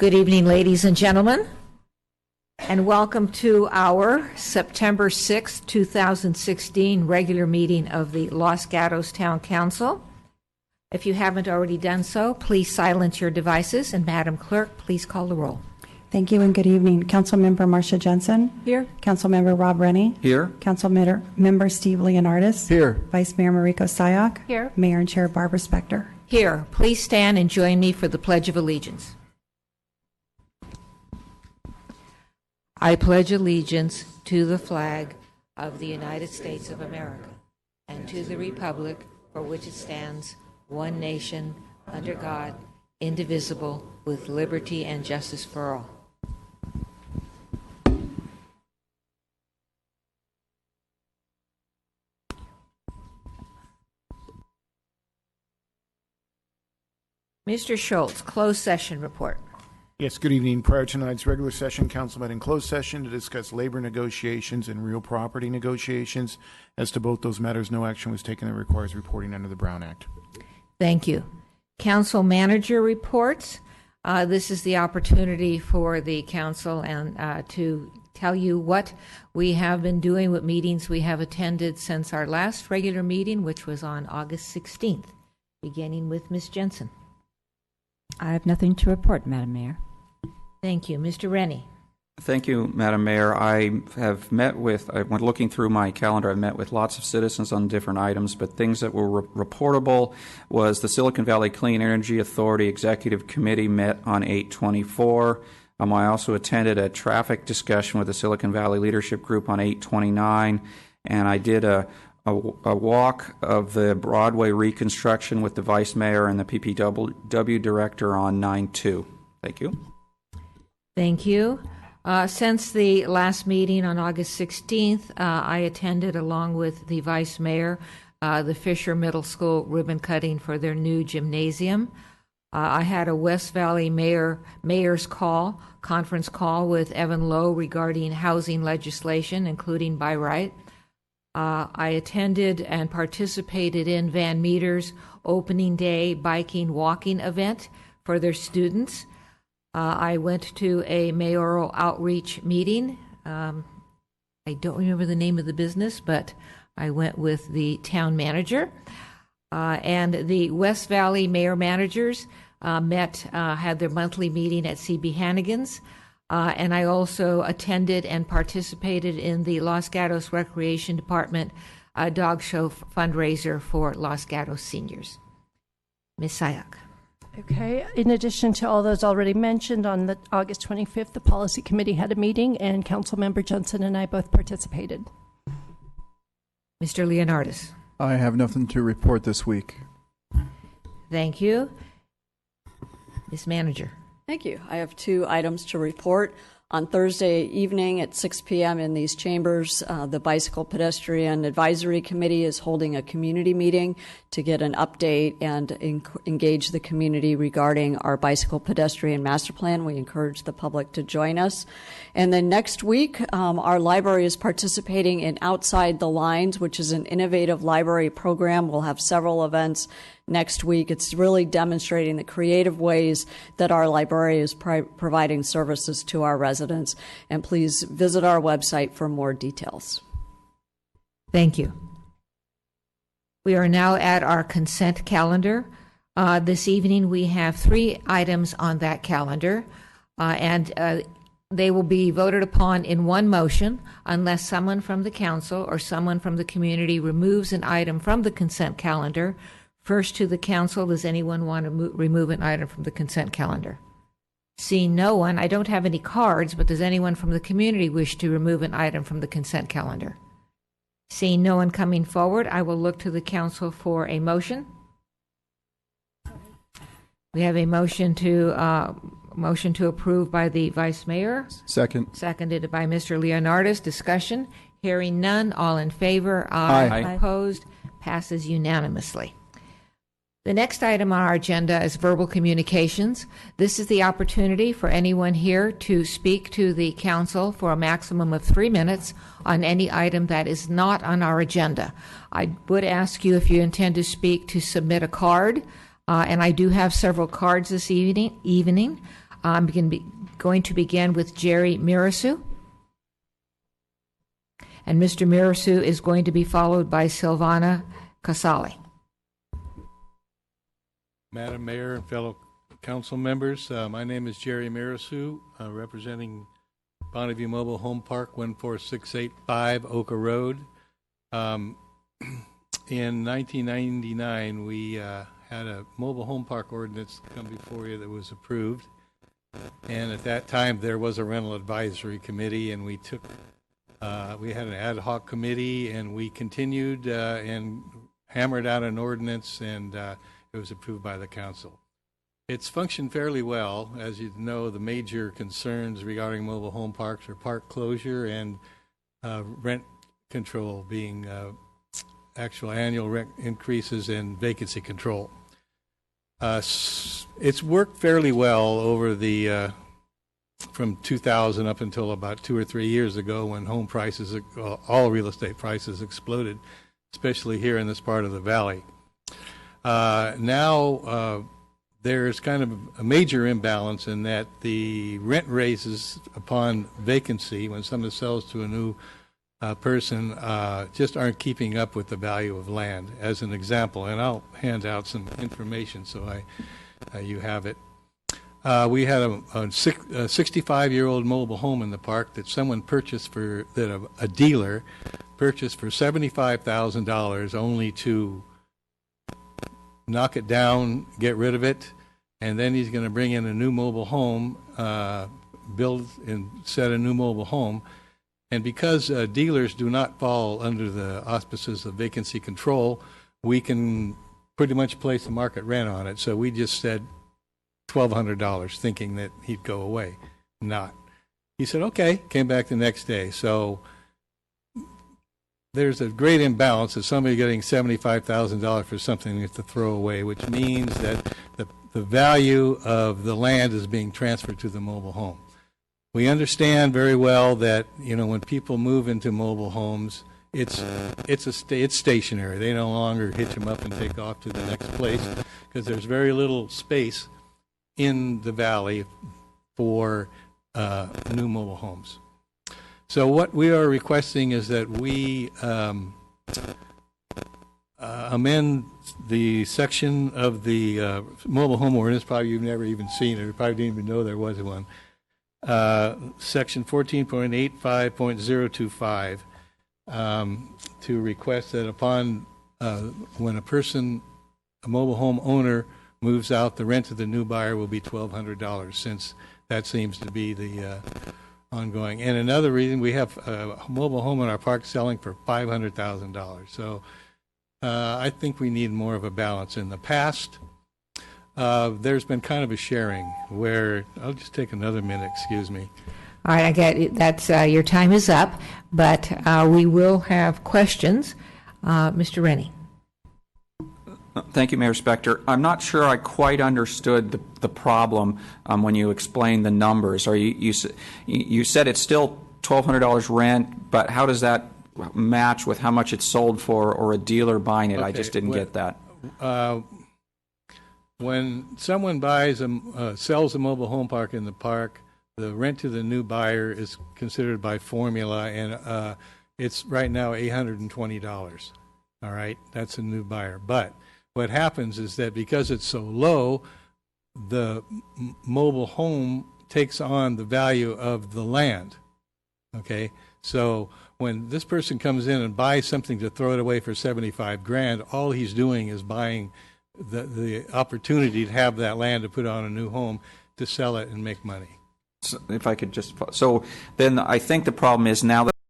Good evening, ladies and gentlemen, and welcome to our September 6, 2016 regular meeting of the Los Gatos Town Council. If you haven't already done so, please silence your devices, and Madam Clerk, please call the roll. Thank you and good evening. Councilmember Marcia Jensen. Here. Councilmember Rob Rennie. Here. Councilmember Steve Leonardis. Here. Vice Mayor Mariko Sayak. Here. Mayor and Chair Barbara Spector. Here. Please stand and join me for the Pledge of Allegiance. I pledge allegiance to the flag of the United States of America and to the republic for which it stands, one nation, under God, indivisible, with liberty and justice for all. Mr. Schultz, closed session report. Yes, good evening. Prior to tonight's regular session, council met in closed session to discuss labor negotiations and real property negotiations. As to both those matters, no action was taken that requires reporting under the Brown Act. Thank you. Council manager reports. This is the opportunity for the council and to tell you what we have been doing, what meetings we have attended since our last regular meeting, which was on August 16th, beginning with Ms. Jensen. I have nothing to report, Madam Mayor. Thank you. Mr. Rennie. Thank you, Madam Mayor. I have met with, I went looking through my calendar, I met with lots of citizens on different items, but things that were reportable was the Silicon Valley Clean Energy Authority Executive Committee met on 8/24. I also attended a traffic discussion with the Silicon Valley Leadership Group on 8/29, and I did a walk of the Broadway reconstruction with the Vice Mayor and the PPW Director on 9/2. Thank you. Thank you. Since the last meeting on August 16th, I attended, along with the Vice Mayor, the Fisher Middle School ribbon cutting for their new gymnasium. I had a West Valley mayor's conference call with Evan Lowe regarding housing legislation, including by right. I attended and participated in Van Meter's opening day biking walking event for their students. I went to a mayoral outreach meeting. I don't remember the name of the business, but I went with the town manager. And the West Valley mayor managers had their monthly meeting at CB Hannigan's. And I also attended and participated in the Los Gatos Recreation Department dog show fundraiser for Los Gatos seniors. Ms. Sayak. Okay. In addition to all those already mentioned, on the August 25th, the Policy Committee had a meeting, and Councilmember Johnson and I both participated. Mr. Leonardis. I have nothing to report this week. Thank you. Ms. Manager. Thank you. I have two items to report. On Thursday evening at 6 p.m. in these chambers, the Bicycle Pedestrian Advisory Committee is holding a community meeting to get an update and engage the community regarding our bicycle pedestrian master plan. We encourage the public to join us. And then next week, our library is participating in Outside the Lines, which is an innovative library program. We'll have several events next week. It's really demonstrating the creative ways that our library is providing services to our residents. And please visit our website for more details. Thank you. We are now at our consent calendar. This evening we have 3 items on that calendar, and they will be voted upon in one motion unless someone from the council or someone from the community removes an item from the consent calendar. First to the council, does anyone want to remove an item from the consent calendar? Seeing no one, I don't have any cards, but does anyone from the community wish to remove an item from the consent calendar? Seeing no one coming forward, I will look to the council for a motion. We have a motion to approve by the Vice Mayor. Second. Seconded by Mr. Leonardis. Discussion. Hearing none. All in favor? Aye. Opposed? Passes unanimously. The next item on our agenda is verbal communications. This is the opportunity for anyone here to speak to the council for a maximum of 3 minutes on any item that is not on our agenda. I would ask you, if you intend to speak, to submit a card, and I do have several cards this evening. I'm going to begin with Jerry Mirasu. And Mr. Mirasu is going to be followed by Silvana Casali. Madam Mayor and fellow council members, my name is Jerry Mirasu, representing Bonneview Mobile Home Park, 14685 Oka Road. In 1999, we had a mobile home park ordinance come before you that was approved. And at that time, there was a rental advisory committee, and we had an ad hoc committee, and we continued and hammered out an ordinance, and it was approved by the council. It's functioned fairly well. As you know, the major concerns regarding mobile home parks are park closure and rent control, being actual annual rent increases and vacancy control. It's worked fairly well over the from 2000 up until about 2 or 3 years ago, when home prices, all real estate prices, exploded, especially here in this part of the valley. Now there's kind of a major imbalance in that the rent raises upon vacancy when someone sells to a new person just aren't keeping up with the value of land, as an example. And I'll hand out some information so you have it. We had a 65-year-old mobile home in the park that someone purchased a dealer purchased for $75,000, only to knock it down, get rid of it, and then he's going to bring in a new mobile home, build and set a new mobile home. And because dealers do not fall under the auspices of vacancy control, we can pretty much place the market rent on it. So we just said $1,200, thinking that he'd go away. Not. He said, okay, came back the next day. So there's a great imbalance of somebody getting $75,000 for something they have to throw away, which means that the value of the land is being transferred to the mobile home. We understand very well that, you know, when people move into mobile homes, it's stationary. They no longer hitch them up and take off to the next place, because there's very little space in the valley for new mobile homes. So what we are requesting is that we amend the section of the mobile home ordinance. Probably you've never even seen it, or probably didn't even know there was one. Section 14.85.025, to request that upon when a mobile home owner moves out, the rent to the new buyer will be $1,200, since that seems to be the ongoing. And another reason, we have a mobile home in our park selling for $500,000. So I think we need more of a balance. In the past, there's been kind of a sharing where, I'll just take another minute, excuse me. All right, I get it. That's your time is up, but we will have questions. Mr. Rennie. Thank you, Mayor Spector. I'm not sure I quite understood the problem when you explained the numbers. Or you said it's still $1,200 rent, but how does that match with how much it's sold for, or a dealer buying it? Okay, I just didn't get that. When someone sells a mobile home park in the park, the rent to the new buyer is considered by formula, and it's right now $820. All right, that's a new buyer. But what happens is that because it's so low, the mobile home takes on the value of the land. Okay, so when this person comes in and buys something to throw it away for $75,000, all he's doing is buying the opportunity to have that land to put on a new home, to sell it and make money. So if I could just, so then I think the problem is, now that